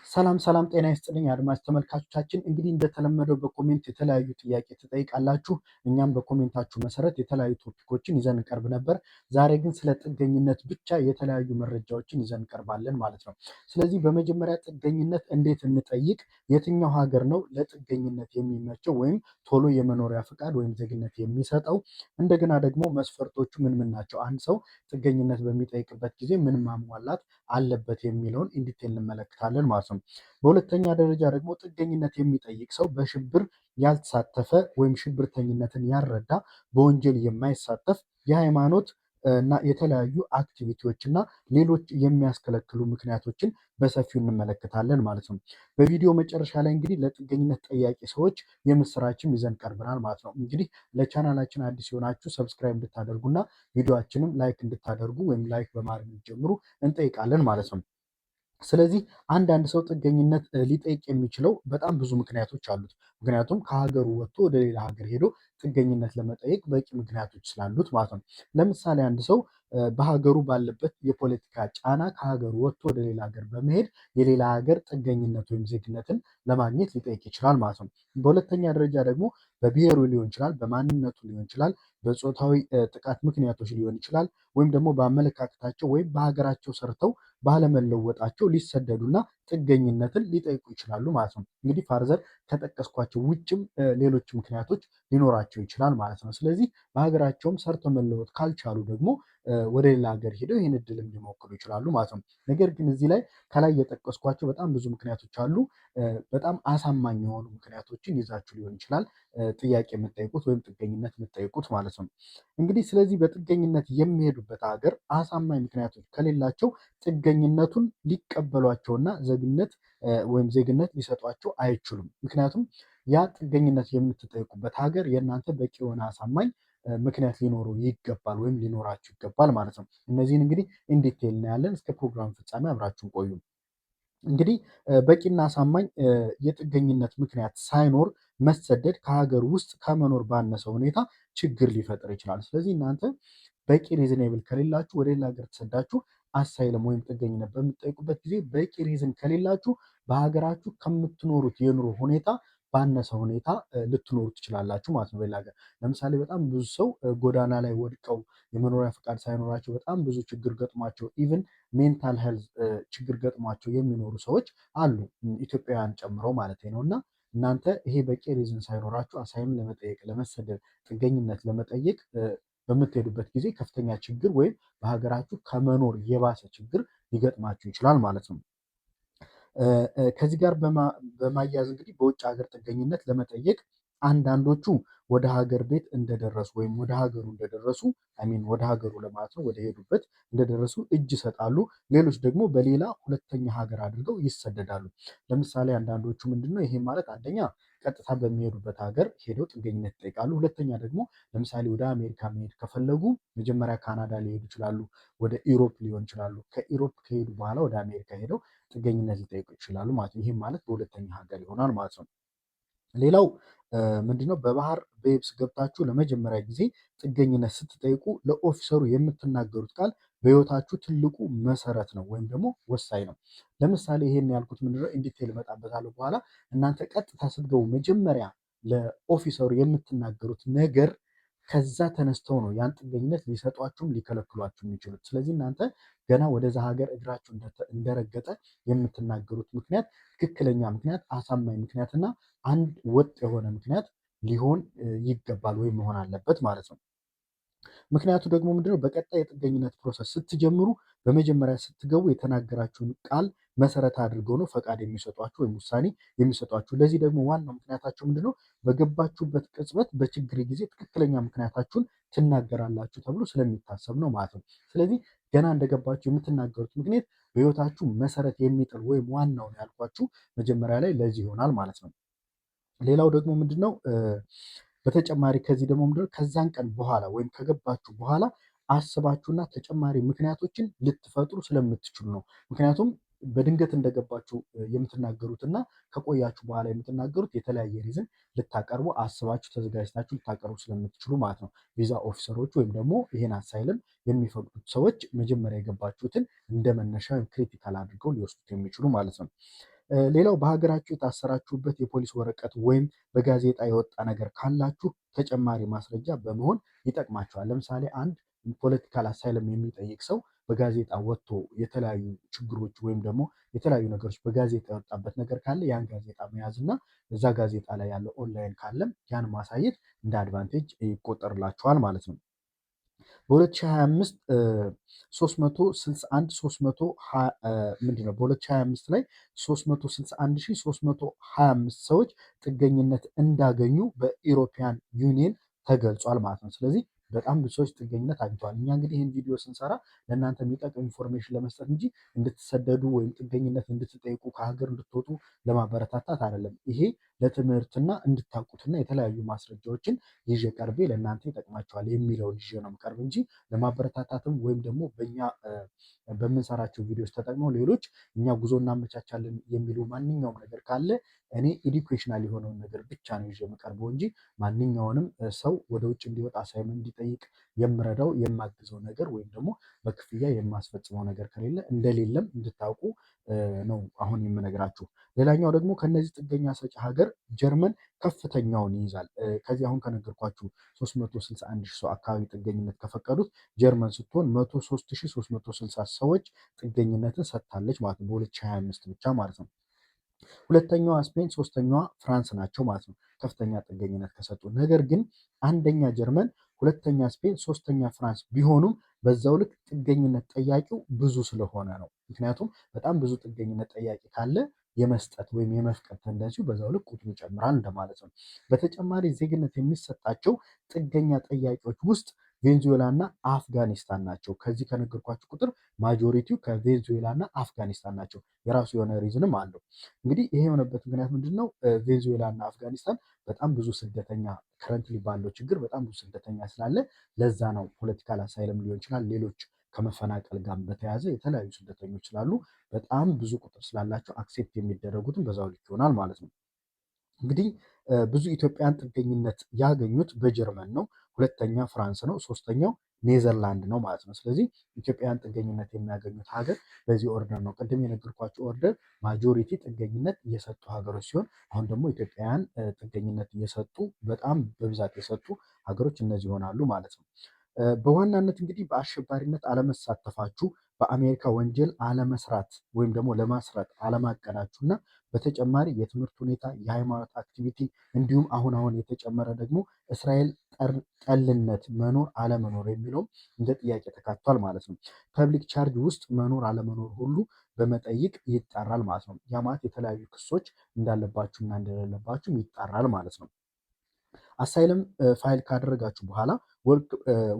ሰላም ሰላም ጤና ይስጥልኝ አድማጭ ተመልካቾቻችን። እንግዲህ እንደተለመደው በኮሜንት የተለያዩ ጥያቄ ትጠይቃላችሁ። እኛም በኮሜንታችሁ መሰረት የተለያዩ ቶፒኮችን ይዘን እንቀርብ ነበር። ዛሬ ግን ስለ ጥገኝነት ብቻ የተለያዩ መረጃዎችን ይዘን እንቀርባለን ማለት ነው። ስለዚህ በመጀመሪያ ጥገኝነት እንዴት እንጠይቅ፣ የትኛው ሀገር ነው ለጥገኝነት የሚመቸው ወይም ቶሎ የመኖሪያ ፍቃድ ወይም ዜግነት የሚሰጠው፣ እንደገና ደግሞ መስፈርቶቹ ምን ምን ናቸው፣ አንድ ሰው ጥገኝነት በሚጠይቅበት ጊዜ ምን ማሟላት አለበት የሚለውን ኢንዲቴል እንመለከታለን ማለት ነው። በሁለተኛ ደረጃ ደግሞ ጥገኝነት የሚጠይቅ ሰው በሽብር ያልተሳተፈ ወይም ሽብርተኝነትን ያልረዳ፣ በወንጀል የማይሳተፍ፣ የሃይማኖት እና የተለያዩ አክቲቪቲዎች እና ሌሎች የሚያስከለክሉ ምክንያቶችን በሰፊው እንመለከታለን ማለት ነው። በቪዲዮ መጨረሻ ላይ እንግዲህ ለጥገኝነት ጠያቂ ሰዎች የምስራችም ይዘን ቀርበናል ማለት ነው። እንግዲህ ለቻናላችን አዲስ የሆናችሁ ሰብስክራይብ እንድታደርጉና ቪዲዮችንም ላይክ እንድታደርጉ ወይም ላይክ በማድረግ እንዲጀምሩ እንጠይቃለን ማለት ነው። ስለዚህ አንዳንድ ሰው ጥገኝነት ሊጠይቅ የሚችለው በጣም ብዙ ምክንያቶች አሉት። ምክንያቱም ከሀገሩ ወጥቶ ወደ ሌላ ሀገር ሄዶ ጥገኝነት ለመጠየቅ በቂ ምክንያቶች ስላሉት ማለት ነው። ለምሳሌ አንድ ሰው በሀገሩ ባለበት የፖለቲካ ጫና ከሀገሩ ወጥቶ ወደ ሌላ ሀገር በመሄድ የሌላ ሀገር ጥገኝነት ወይም ዜግነትን ለማግኘት ሊጠይቅ ይችላል ማለት ነው። በሁለተኛ ደረጃ ደግሞ በብሔሩ ሊሆን ይችላል፣ በማንነቱ ሊሆን ይችላል፣ በጾታዊ ጥቃት ምክንያቶች ሊሆን ይችላል፣ ወይም ደግሞ በአመለካከታቸው ወይም በሀገራቸው ሰርተው ባለመለወጣቸው ሊሰደዱና ጥገኝነትን ሊጠይቁ ይችላሉ ማለት ነው። እንግዲህ ፋርዘር ከጠቀስኳቸው ውጭም ሌሎች ምክንያቶች ሊኖራቸው ይችላል ማለት ነው። ስለዚህ በሀገራቸውም ሰርተው መለወጥ ካልቻሉ ደግሞ ወደ ሌላ ሀገር ሄደው ይህን እድልም ሊሞክሩ ይችላሉ ማለት ነው። ነገር ግን እዚህ ላይ ከላይ የጠቀስኳቸው በጣም ብዙ ምክንያቶች አሉ። በጣም አሳማኝ የሆኑ ምክንያቶችን ይዛችሁ ሊሆን ይችላል ጥያቄ የምጠይቁት ወይም ጥገኝነት የምጠይቁት ማለት ነው። እንግዲህ ስለዚህ በጥገኝነት የሚሄዱበት ሀገር አሳማኝ ምክንያቶች ከሌላቸው ጥገኝነቱን ሊቀበሏቸውና ወይም ዜግነት ሊሰጧቸው አይችሉም። ምክንያቱም ያ ጥገኝነት የምትጠይቁበት ሀገር የእናንተ በቂ የሆነ አሳማኝ ምክንያት ሊኖረው ይገባል ወይም ሊኖራችሁ ይገባል ማለት ነው። እነዚህን እንግዲህ ኢንዲቴል እናያለን። እስከ ፕሮግራም ፍጻሜ አብራችሁን ቆዩ። እንግዲህ በቂና አሳማኝ የጥገኝነት ምክንያት ሳይኖር መሰደድ ከሀገር ውስጥ ከመኖር ባነሰ ሁኔታ ችግር ሊፈጥር ይችላል። ስለዚህ እናንተ በቂ ሪዝኔብል ከሌላችሁ ወደ ሌላ ሀገር ተሰዳችሁ አሳይለም ወይም ጥገኝነት በምትጠይቁበት ጊዜ በቂ ሪዝን ከሌላችሁ በሀገራችሁ ከምትኖሩት የኑሮ ሁኔታ ባነሰ ሁኔታ ልትኖሩ ትችላላችሁ ማለት ነው። በሌላ ሀገር ለምሳሌ በጣም ብዙ ሰው ጎዳና ላይ ወድቀው የመኖሪያ ፈቃድ ሳይኖራቸው በጣም ብዙ ችግር ገጥሟቸው ኢቭን ሜንታል ሄልዝ ችግር ገጥሟቸው የሚኖሩ ሰዎች አሉ፣ ኢትዮጵያውያን ጨምሮ ማለት ነው። እና እናንተ ይሄ በቂ ሪዝን ሳይኖራችሁ አሳይም ለመጠየቅ ለመሰደድ ጥገኝነት ለመጠየቅ በምትሄዱበት ጊዜ ከፍተኛ ችግር ወይም በሀገራችሁ ከመኖር የባሰ ችግር ሊገጥማችሁ ይችላል ማለት ነው። ከዚህ ጋር በማያያዝ እንግዲህ በውጭ ሀገር ጥገኝነት ለመጠየቅ አንዳንዶቹ ወደ ሀገር ቤት እንደደረሱ ወይም ወደ ሀገሩ እንደደረሱ ወደ ሀገሩ ለማለት ነው፣ ወደ ሄዱበት እንደደረሱ እጅ ይሰጣሉ። ሌሎች ደግሞ በሌላ ሁለተኛ ሀገር አድርገው ይሰደዳሉ። ለምሳሌ አንዳንዶቹ ምንድነው ይሄ ማለት አንደኛ ቀጥታ በሚሄዱበት ሀገር ሄደው ጥገኝነት ይጠይቃሉ። ሁለተኛ ደግሞ ለምሳሌ ወደ አሜሪካ መሄድ ከፈለጉ መጀመሪያ ካናዳ ሊሄዱ ይችላሉ፣ ወደ ኢሮፕ ሊሆን ይችላሉ። ከኢሮፕ ከሄዱ በኋላ ወደ አሜሪካ ሄደው ጥገኝነት ሊጠይቁ ይችላሉ ማለት ነው። ይህም ማለት በሁለተኛ ሀገር ይሆናል ማለት ነው። ሌላው ምንድነው በባህር በየብስ ገብታችሁ ለመጀመሪያ ጊዜ ጥገኝነት ስትጠይቁ ለኦፊሰሩ የምትናገሩት ቃል በህይወታችሁ ትልቁ መሰረት ነው ወይም ደግሞ ወሳኝ ነው። ለምሳሌ ይሄን ያልኩት ምንድነው ኢንዲቴል እመጣበታለሁ በኋላ። እናንተ ቀጥታ ስትገቡ መጀመሪያ ለኦፊሰሩ የምትናገሩት ነገር ከዛ ተነስተው ነው ያን ጥገኝነት ሊሰጧችሁም ሊከለክሏችሁ የሚችሉት። ስለዚህ እናንተ ገና ወደዛ ሀገር እግራችሁ እንደረገጠ የምትናገሩት ምክንያት ትክክለኛ ምክንያት፣ አሳማኝ ምክንያት እና አንድ ወጥ የሆነ ምክንያት ሊሆን ይገባል ወይም መሆን አለበት ማለት ነው። ምክንያቱ ደግሞ ምንድነው በቀጣይ የጥገኝነት ፕሮሰስ ስትጀምሩ በመጀመሪያ ስትገቡ የተናገራችሁን ቃል መሰረት አድርገው ነው ፈቃድ የሚሰጧችሁ ወይም ውሳኔ የሚሰጧችሁ። ለዚህ ደግሞ ዋናው ምክንያታቸው ምንድነው በገባችሁበት ቅጽበት በችግር ጊዜ ትክክለኛ ምክንያታችሁን ትናገራላችሁ ተብሎ ስለሚታሰብ ነው ማለት ነው። ስለዚህ ገና እንደገባችሁ የምትናገሩት ምክንያት በህይወታችሁ መሰረት የሚጥል ወይም ዋናው ነው ያልኳችሁ መጀመሪያ ላይ ለዚህ ይሆናል ማለት ነው። ሌላው ደግሞ ምንድነው በተጨማሪ ከዚህ ደግሞ ምንድነው ከዛን ቀን በኋላ ወይም ከገባችሁ በኋላ አስባችሁና ተጨማሪ ምክንያቶችን ልትፈጥሩ ስለምትችሉ ነው። ምክንያቱም በድንገት እንደገባችሁ የምትናገሩትና ከቆያችሁ በኋላ የምትናገሩት የተለያየ ሪዝን ልታቀርቡ አስባችሁ ተዘጋጅታችሁ ልታቀርቡ ስለምትችሉ ማለት ነው። ቪዛ ኦፊሰሮች ወይም ደግሞ ይሄን አሳይለም የሚፈቅዱት ሰዎች መጀመሪያ የገባችሁትን እንደ መነሻ ክሪቲካል አድርገው ሊወስዱት የሚችሉ ማለት ነው። ሌላው በሀገራችሁ የታሰራችሁበት የፖሊስ ወረቀት ወይም በጋዜጣ የወጣ ነገር ካላችሁ ተጨማሪ ማስረጃ በመሆን ይጠቅማቸዋል። ለምሳሌ አንድ ፖለቲካል አሳይለም የሚጠይቅ ሰው በጋዜጣ ወጥቶ የተለያዩ ችግሮች ወይም ደግሞ የተለያዩ ነገሮች በጋዜጣ የወጣበት ነገር ካለ ያን ጋዜጣ መያዝ እና እዛ ጋዜጣ ላይ ያለው ኦንላይን ካለም ያን ማሳየት እንደ አድቫንቴጅ ይቆጠርላቸዋል ማለት ነው። በ2025 በ2025 ላይ 361325 ሰዎች ጥገኝነት እንዳገኙ በኢሮፒያን ዩኒየን ተገልጿል ማለት ነው። ስለዚህ በጣም ብዙ ሰዎች ጥገኝነት አግኝተዋል። እኛ እንግዲህ ይህን ቪዲዮ ስንሰራ ለእናንተ የሚጠቅም ኢንፎርሜሽን ለመስጠት እንጂ እንድትሰደዱ ወይም ጥገኝነት እንድትጠይቁ ከሀገር እንድትወጡ ለማበረታታት አይደለም። ይሄ ለትምህርትና እንድታውቁትና የተለያዩ ማስረጃዎችን ይዤ ቀርቤ ለእናንተ ይጠቅማቸዋል የሚለውን ይዤ ነው የምቀርብ እንጂ ለማበረታታትም ወይም ደግሞ በእኛ በምንሰራቸው ቪዲዮዎች ተጠቅመው ሌሎች እኛ ጉዞ እናመቻቻለን የሚሉ ማንኛውም ነገር ካለ እኔ ኤዱኬሽናል የሆነውን ነገር ብቻ ነው ይዤ የምቀርበው እንጂ ማንኛውንም ሰው ወደ ውጭ እንዲወጣ ሳይሆን እንዲጠይቅ የምረዳው የማግዘው ነገር ወይም ደግሞ በክፍያ የማስፈጽመው ነገር ከሌለ እንደሌለም እንድታውቁ ነው አሁን የምነግራችሁ። ሌላኛው ደግሞ ከነዚህ ጥገኛ ሰጪ ሀገር ጀርመን ከፍተኛውን ይይዛል። ከዚህ አሁን ከነገርኳችሁ 361 ሺህ ሰው አካባቢ ጥገኝነት ከፈቀዱት ጀርመን ስትሆን 103,360 ሰዎች ጥገኝነትን ሰጥታለች ማለት ነው፣ በ2025 ብቻ ማለት ነው። ሁለተኛዋ ስፔን፣ ሶስተኛዋ ፍራንስ ናቸው ማለት ነው ከፍተኛ ጥገኝነት ከሰጡ። ነገር ግን አንደኛ ጀርመን፣ ሁለተኛ ስፔን፣ ሶስተኛ ፍራንስ ቢሆኑም በዛው ልክ ጥገኝነት ጠያቂው ብዙ ስለሆነ ነው። ምክንያቱም በጣም ብዙ ጥገኝነት ጠያቂ ካለ የመስጠት ወይም የመፍቀድ ተንደንሲው በዛው ልክ ቁጥሩ ይጨምራል እንደማለት ነው። በተጨማሪ ዜግነት የሚሰጣቸው ጥገኛ ጠያቂዎች ውስጥ ቬንዙዌላ እና አፍጋኒስታን ናቸው። ከዚህ ከነገርኳቸው ቁጥር ማጆሪቲው ከቬንዙዌላ እና አፍጋኒስታን ናቸው። የራሱ የሆነ ሪዝንም አለው። እንግዲህ ይሄ የሆነበት ምክንያት ምንድን ነው? ቬንዙዌላ እና አፍጋኒስታን በጣም ብዙ ስደተኛ ከረንትሊ ባለው ችግር በጣም ብዙ ስደተኛ ስላለ ለዛ ነው ፖለቲካል አሳይለም ሊሆን ይችላል ሌሎች ከመፈናቀል ጋር በተያያዘ የተለያዩ ስደተኞች ስላሉ በጣም ብዙ ቁጥር ስላላቸው አክሴፕት የሚደረጉትን በዛው ልክ ይሆናል ማለት ነው። እንግዲህ ብዙ ኢትዮጵያን ጥገኝነት ያገኙት በጀርመን ነው፣ ሁለተኛ ፍራንስ ነው፣ ሶስተኛው ኔዘርላንድ ነው ማለት ነው። ስለዚህ ኢትዮጵያን ጥገኝነት የሚያገኙት ሀገር በዚህ ኦርደር ነው። ቅድም የነገርኳቸው ኦርደር ማጆሪቲ ጥገኝነት እየሰጡ ሀገሮች ሲሆን አሁን ደግሞ ኢትዮጵያውያን ጥገኝነት እየሰጡ በጣም በብዛት የሰጡ ሀገሮች እነዚህ ይሆናሉ ማለት ነው። በዋናነት እንግዲህ በአሸባሪነት አለመሳተፋችሁ፣ በአሜሪካ ወንጀል አለመስራት ወይም ደግሞ ለማስራት አለማቀዳችሁ እና በተጨማሪ የትምህርት ሁኔታ፣ የሃይማኖት አክቲቪቲ እንዲሁም አሁን የተጨመረ ደግሞ እስራኤል ጠልነት መኖር አለመኖር የሚለውም እንደ ጥያቄ ተካቷል ማለት ነው። ፐብሊክ ቻርጅ ውስጥ መኖር አለመኖር ሁሉ በመጠይቅ ይጣራል ማለት ነው። ያ ማለት የተለያዩ ክሶች እንዳለባችሁ እና እንደሌለባችሁ ይጣራል ማለት ነው። አሳይለም ፋይል ካደረጋችሁ በኋላ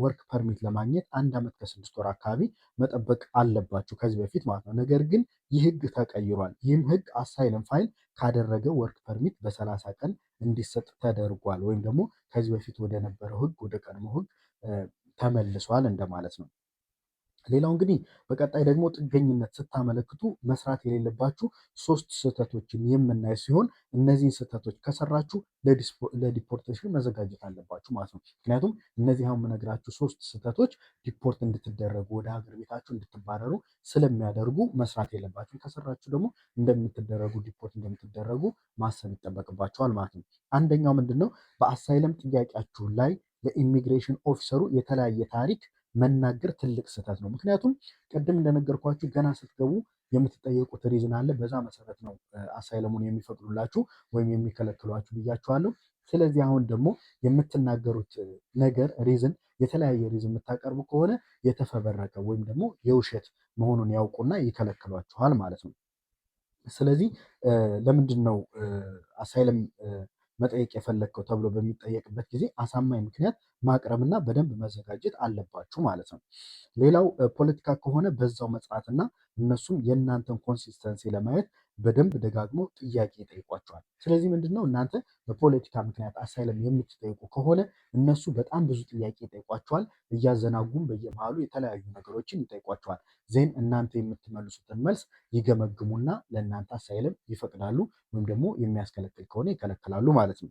ወርክ ፐርሚት ለማግኘት 1 ዓመት ከ6 ወር አካባቢ መጠበቅ አለባችሁ ከዚህ በፊት ማለት ነው። ነገር ግን ይህ ህግ ተቀይሯል። ይህም ህግ አሳይለም ፋይል ካደረገ ወርክ ፐርሚት በ30 ቀን እንዲሰጥ ተደርጓል። ወይም ደግሞ ከዚህ በፊት ወደ ነበረው ህግ ወደ ቀድሞ ህግ ተመልሷል እንደማለት ነው። ሌላው እንግዲህ በቀጣይ ደግሞ ጥገኝነት ስታመለክቱ መስራት የሌለባችሁ 3 ስህተቶችን የምናይ ሲሆን እነዚህን ስህተቶች ከሰራችሁ ለዲፖርቴሽን መዘጋጀት አለባችሁ ማለት ነው። ምክንያቱም እነዚህ አሁን የምነግራችሁ 3 ስህተቶች ዲፖርት እንድትደረጉ ወደ ሀገር ቤታችሁ እንድትባረሩ ስለሚያደርጉ መስራት የለባችሁ። ከሰራችሁ ደግሞ እንደምትደረጉ ዲፖርት እንደምትደረጉ ማሰብ ይጠበቅባችኋል ማለት ነው። አንደኛው ምንድን ነው? በአሳይለም ጥያቄያችሁ ላይ ለኢሚግሬሽን ኦፊሰሩ የተለያየ ታሪክ መናገር ትልቅ ስህተት ነው። ምክንያቱም ቅድም እንደነገርኳችሁ ገና ስትገቡ የምትጠየቁት ሪዝን አለ። በዛ መሰረት ነው አሳይለሙን የሚፈቅዱላችሁ ወይም የሚከለክሏችሁ ብያችኋለሁ። ስለዚህ አሁን ደግሞ የምትናገሩት ነገር ሪዝን የተለያየ ሪዝን የምታቀርቡ ከሆነ የተፈበረከ ወይም ደግሞ የውሸት መሆኑን ያውቁና ይከለክሏችኋል ማለት ነው። ስለዚህ ለምንድን ነው አሳይለም መጠየቅ የፈለግከው ተብሎ በሚጠየቅበት ጊዜ አሳማኝ ምክንያት ማቅረብና በደንብ መዘጋጀት አለባችሁ ማለት ነው። ሌላው ፖለቲካ ከሆነ በዛው መጽናትና እነሱም የእናንተን ኮንሲስተንሲ ለማየት በደንብ ደጋግሞ ጥያቄ ይጠይቋቸዋል። ስለዚህ ምንድነው እናንተ በፖለቲካ ምክንያት አሳይለም የምትጠይቁ ከሆነ እነሱ በጣም ብዙ ጥያቄ ይጠይቋቸዋል። እያዘናጉም በየመሃሉ የተለያዩ ነገሮችን ይጠይቋቸዋል። ዜን እናንተ የምትመልሱትን መልስ ይገመግሙና ለእናንተ አሳይለም ይፈቅዳሉ ወይም ደግሞ የሚያስከለክል ከሆነ ይከለክላሉ ማለት ነው።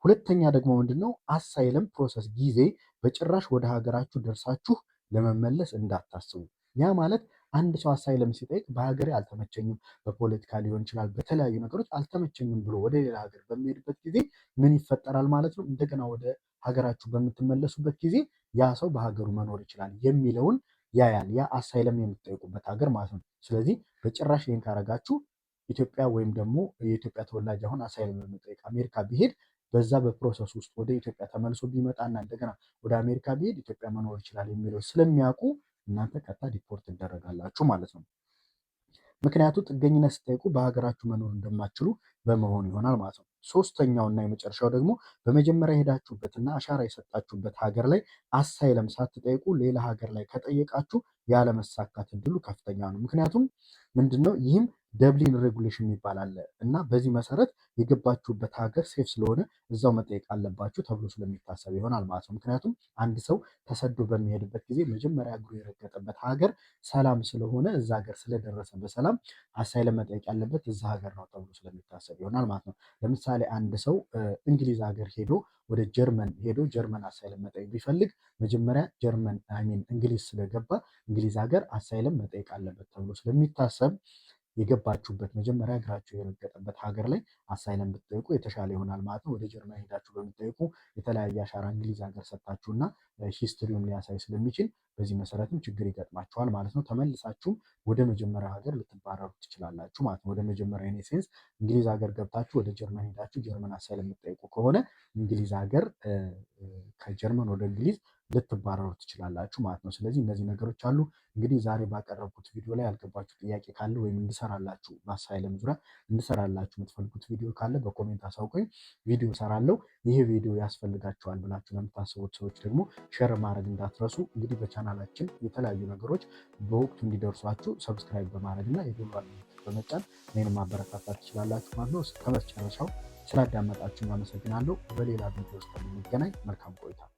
ሁለተኛ ደግሞ ምንድነው አሳይለም ፕሮሰስ ጊዜ በጭራሽ ወደ ሀገራችሁ ደርሳችሁ ለመመለስ እንዳታስቡ። ያ ማለት አንድ ሰው አሳይለም ሲጠይቅ በሀገሬ አልተመቸኝም፣ በፖለቲካ ሊሆን ይችላል፣ በተለያዩ ነገሮች አልተመቸኝም ብሎ ወደ ሌላ ሀገር በሚሄድበት ጊዜ ምን ይፈጠራል ማለት ነው? እንደገና ወደ ሀገራችሁ በምትመለሱበት ጊዜ ያ ሰው በሀገሩ መኖር ይችላል የሚለውን ያያል። ያ አሳይለም የምትጠይቁበት ሀገር ማለት ነው። ስለዚህ በጭራሽ ይህን ካረጋችሁ ኢትዮጵያ ወይም ደግሞ የኢትዮጵያ ተወላጅ አሁን አሳይለም ለመጠየቅ አሜሪካ ቢሄድ በዛ በፕሮሰስ ውስጥ ወደ ኢትዮጵያ ተመልሶ ቢመጣና እንደገና ወደ አሜሪካ ቢሄድ ኢትዮጵያ መኖር ይችላል የሚለው ስለሚያውቁ እናንተ ቀጥታ ዲፖርት ትደረጋላችሁ ማለት ነው። ምክንያቱ ጥገኝነት ስጠይቁ በሀገራችሁ መኖር እንደማትችሉ በመሆኑ ይሆናል ማለት ነው። ሶስተኛውና የመጨረሻው ደግሞ በመጀመሪያ የሄዳችሁበትና አሻራ የሰጣችሁበት ሀገር ላይ አሳይለም ሳትጠይቁ ሌላ ሀገር ላይ ከጠየቃችሁ ያለመሳካት እድሉ ከፍተኛ ነው። ምክንያቱም ምንድነው? ይህም ደብሊን ሬጉሌሽን የሚባል አለ እና በዚህ መሰረት የገባችሁበት ሀገር ሴፍ ስለሆነ እዛው መጠየቅ አለባችሁ ተብሎ ስለሚታሰብ ይሆናል ማለት ነው። ምክንያቱም አንድ ሰው ተሰዶ በሚሄድበት ጊዜ መጀመሪያ እግሩ የረገጠበት ሀገር ሰላም ስለሆነ እዛ ሀገር ስለደረሰ በሰላም አሳይለም መጠየቅ ያለበት እዛ ሀገር ነው ተብሎ ስለሚታሰብ ይሆናል ማለት ነው። ለምሳሌ አንድ ሰው እንግሊዝ ሀገር ሄዶ ወደ ጀርመን ሄዶ ጀርመን አሳይለም መጠየቅ ቢፈልግ መጀመሪያ ጀርመን እንግሊዝ ስለገባ እንግሊዝ ሀገር አሳይለም መጠየቅ አለበት ተብሎ ስለሚታሰብ የገባችሁበት መጀመሪያ እግራችሁ የረገጠበት ሀገር ላይ አሳይለም ብትጠይቁ የተሻለ ይሆናል ማለት ነው። ወደ ጀርመን ሄዳችሁ በምትጠይቁ የተለያየ አሻራ እንግሊዝ ሀገር ሰጣችሁና ሂስትሪውን ሊያሳይ ስለሚችል በዚህ መሰረትም ችግር ይገጥማችኋል ማለት ነው። ተመልሳችሁም ወደ መጀመሪያ ሀገር ልትባረሩ ትችላላችሁ ማለት ነው። ወደ መጀመሪያ ሴንስ እንግሊዝ ሀገር ገብታችሁ ወደ ጀርመን ሄዳችሁ ጀርመን አሳይለም የምትጠይቁ ከሆነ እንግሊዝ ሀገር ከጀርመን ወደ እንግሊዝ ልትባረሩ ትችላላችሁ ማለት ነው። ስለዚህ እነዚህ ነገሮች አሉ። እንግዲህ ዛሬ ባቀረብኩት ቪዲዮ ላይ ያልገባችሁ ጥያቄ ካለ ወይም እንድሰራላችሁ በአሳይለም ዙሪያ እንድሰራላችሁ የምትፈልጉት ቪዲዮ ካለ በኮሜንት አሳውቁኝ። ቪዲዮ እሰራለሁ። ይህ ቪዲዮ ያስፈልጋቸዋል ብላችሁ ለምታስቡት ሰዎች ደግሞ ሼር ማድረግ እንዳትረሱ። እንግዲህ በቻናላችን የተለያዩ ነገሮች በወቅቱ እንዲደርሷችሁ ሰብስክራይብ በማድረግ እና የደወል ምልክት በመጫን እኔንም ማበረታታት ትችላላችሁ ማለት ነው። እስከ መጨረሻው ስላዳመጣችሁ አመሰግናለሁ። በሌላ ቪዲዮ እስከምንገናኝ መልካም ቆይታ